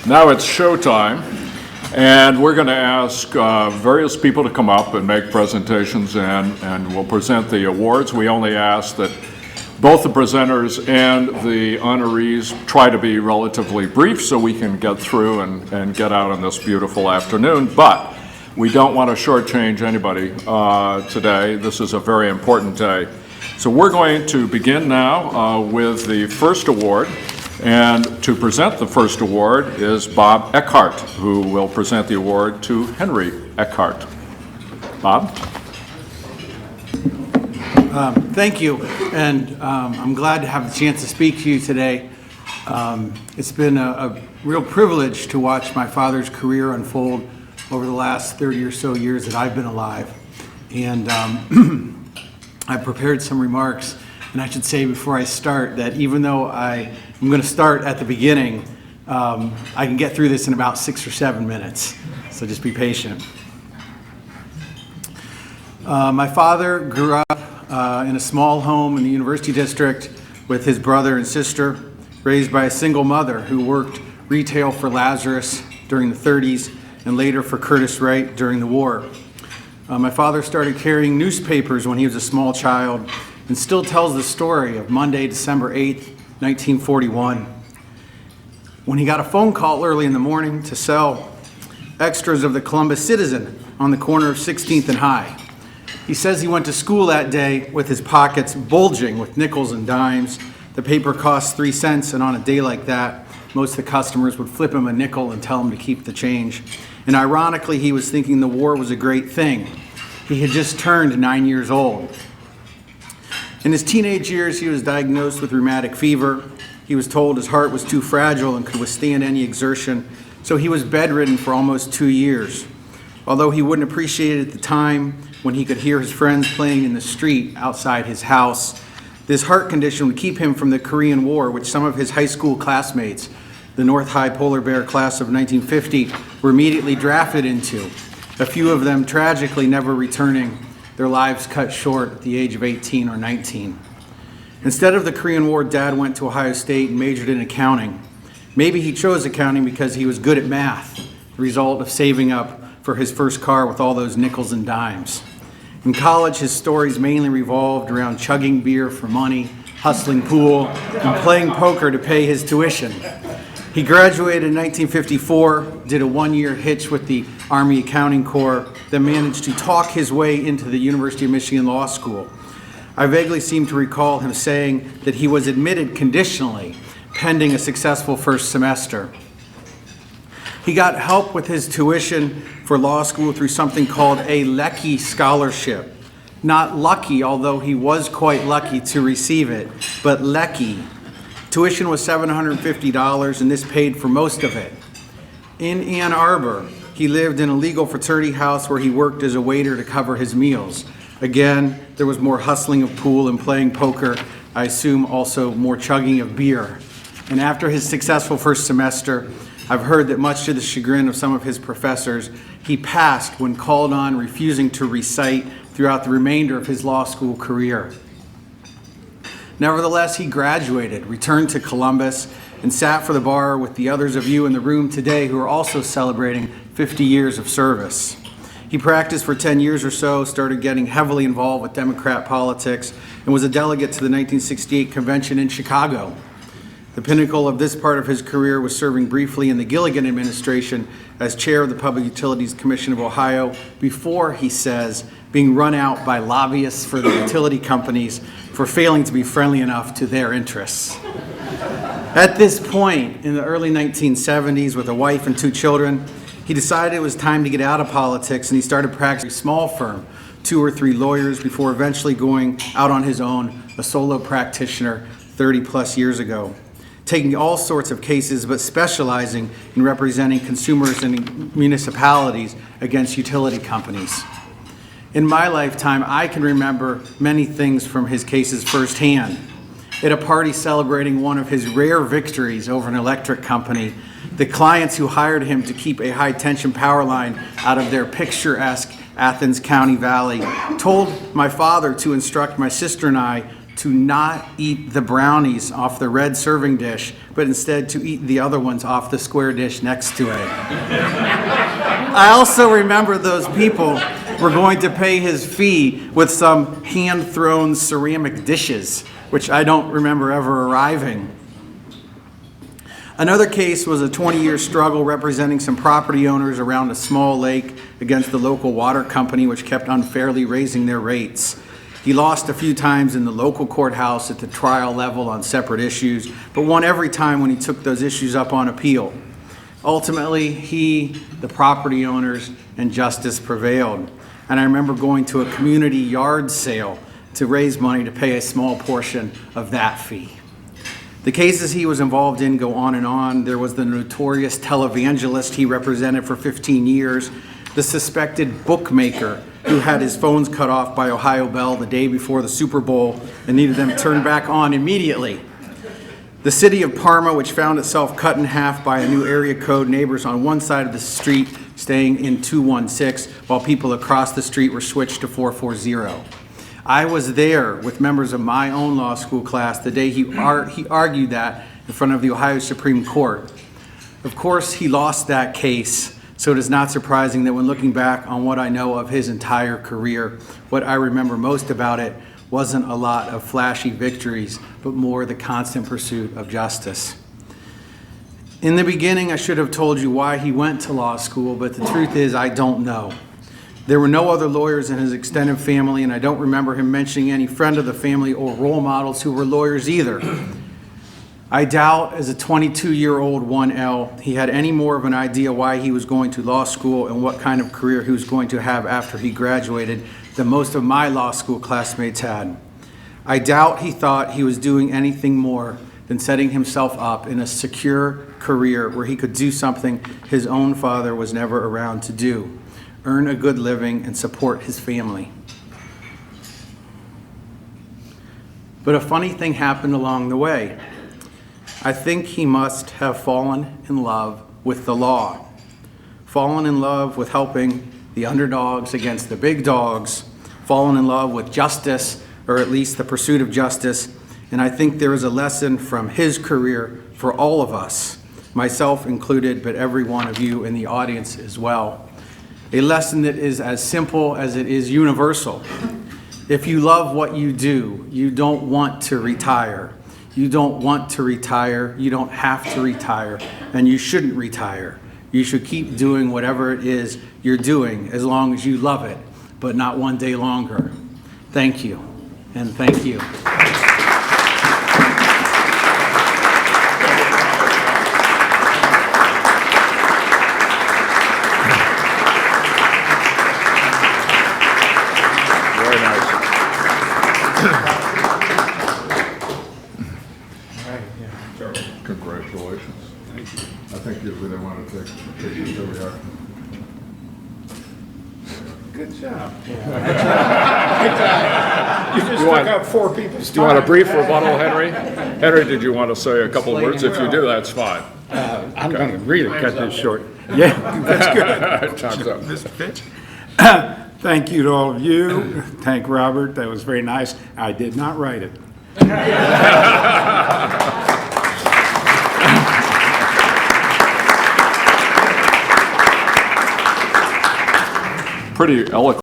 Now it's showtime, and we're going to ask various people to come up and make presentations, and we'll present the awards. We only ask that both the presenters and the honorees try to be relatively brief so we can get through and get out on this beautiful afternoon, but we don't want to shortchange anybody today. This is a very important day. So we're going to begin now with the first award. And to present the first award is Bob Eckhart, who will present the award to Henry Eckhart. Bob? Thank you, and I'm glad to have the chance to speak to you today. It's been a real privilege to watch my father's career unfold over the last 30 or so years that I've been alive. And I've prepared some remarks, and I should say before I start that even though I'm going to start at the beginning, I can get through this in about 6 or 7 minutes, so just be patient. My father grew up in a small home in the University District with his brother and sister, raised by a single mother who worked retail for Lazarus during the 30s and later for Curtiss Wright during the war. My father started carrying newspapers when he was a small child and still tells the story of Monday, December 8th, 1941, when he got a phone call early in the morning to sell extras of the Columbus Citizen on the corner of 16th and High. He says he went to school that day with his pockets bulging with nickels and dimes. The paper cost 3 cents, and on a day like that, most of the customers would flip him a nickel and tell him to keep the change. And ironically, he was thinking the war was a great thing. He had just turned 9 years old. In his teenage years, he was diagnosed with rheumatic fever. He was told his heart was too fragile and could withstand any exertion, so he was bedridden for almost 2 years. Although he wouldn't appreciate it at the time when he could hear his friends playing in the street outside his house, this heart condition would keep him from the Korean War, which some of his high school classmates, the North High Polar Bear class of 1950, were immediately drafted into, a few of them tragically never returning, their lives cut short at the age of 18 or 19. Instead of the Korean War, Dad went to Ohio State and majored in accounting. Maybe he chose accounting because he was good at math, the result of saving up for his first car with all those nickels and dimes. In college, his stories mainly revolved around chugging beer for money, hustling pool, and playing poker to pay his tuition. He graduated in 1954, did a 1-year hitch with the Army Accounting Corps, then managed to talk his way into the University of Michigan Law School. I vaguely seem to recall him saying that he was admitted conditionally, pending a successful first semester. He got help with his tuition for law school through something called a Lecky Scholarship. Not lucky, although he was quite lucky to receive it, but Lecky. Tuition was $750, and this paid for most of it. In Ann Arbor, he lived in a legal fraternity house where he worked as a waiter to cover his meals. Again, there was more hustling of pool and playing poker, I assume also more chugging of beer. And after his successful first semester, I've heard that much to the chagrin of some of his professors, he passed when called on, refusing to recite throughout the remainder of his law school career. Nevertheless, he graduated, returned to Columbus, and sat for the bar with the others of you in the room today who are also celebrating 50 years of service. He practiced for 10 years or so, started getting heavily involved with Democrat politics, and was a delegate to the 1968 convention in Chicago. The pinnacle of this part of his career was serving briefly in the Gilligan administration as chair of the Public Utilities Commission of Ohio before, he says, being run out by lobbyists for the utility companies for failing to be friendly enough to their interests. At this point, in the early 1970s, with a wife and 2 children, he decided it was time to get out of politics, and he started practicing a small firm, 2 or 3 lawyers, before eventually going out on his own, a solo practitioner 30 plus years ago, taking all sorts of cases but specializing in representing consumers and municipalities against utility companies. In my lifetime, I can remember many things from his cases firsthand. At a party celebrating one of his rare victories over an electric company, the clients who hired him to keep a high-tension power line out of their picturesque Athens County Valley told my father to instruct my sister and I to not eat the brownies off the red serving dish, but instead to eat the other ones off the square dish next to it. I also remember those people were going to pay his fee with some hand-thrown ceramic dishes, which I don't remember ever arriving. Another case was a 20-year struggle representing some property owners around a small lake against the local water company, which kept unfairly raising their rates. He lost a few times in the local courthouse at the trial level on separate issues, but won every time when he took those issues up on appeal. Ultimately, he, the property owners, and justice prevailed. And I remember going to a community yard sale to raise money to pay a small portion of that fee. The cases he was involved in go on and on. There was the notorious televangelist he represented for 15 years, the suspected bookmaker who had his phones cut off by Ohio Bell the day before the Super Bowl and needed them turned back on immediately. The city of Parma, which found itself cut in half by a new area code, neighbors on one side of the street staying in 216, while people across the street were switched to 440. I was there with members of my own law school class the day he argued that in front of the Ohio Supreme Court. Of course, he lost that case, so it is not surprising that when looking back on what I know of his entire career, what I remember most about it wasn't a lot of flashy victories, but more the constant pursuit of justice. In the beginning, I should have told you why he went to law school, but the truth is I don't know. There were no other lawyers in his extended family, and I don't remember him mentioning any friend of the family or role models who were lawyers either. I doubt, as a 22-year-old 1L, he had any more of an idea why he was going to law school and what kind of career he was going to have after he graduated than most of my law school classmates had. I doubt he thought he was doing anything more than setting himself up in a secure career where he could do something his own father was never around to do: earn a good living and support his family. But a funny thing happened along the way. I think he must have fallen in love with the law, fallen in love with helping the underdogs against the big dogs, fallen in love with justice, or at least the pursuit of justice. And I think there is a lesson from his career for all of us, myself included, but every one of you in the audience as well. A lesson that is as simple as it is universal. If you love what you do, you don't want to retire. You don't want to retire, you don't have to retire, and you shouldn't retire. You should keep doing whatever it is you're doing as long as you love it, but not one day longer. Thank you, and thank you. Congratulations. Thank you. I think usually they want to take pictures over here. Good job. You just took out 4 people's time. Do you want a brief rebuttal, Henry? Henry, did you want to say a couple of words? If you do, that's fine. I'm going to really cut this short. Yeah, that's good. Time's up. Mr. Fitch. Thank you to all of you. Thank Robert. That was very nice. I did not write it. Pretty eloquent.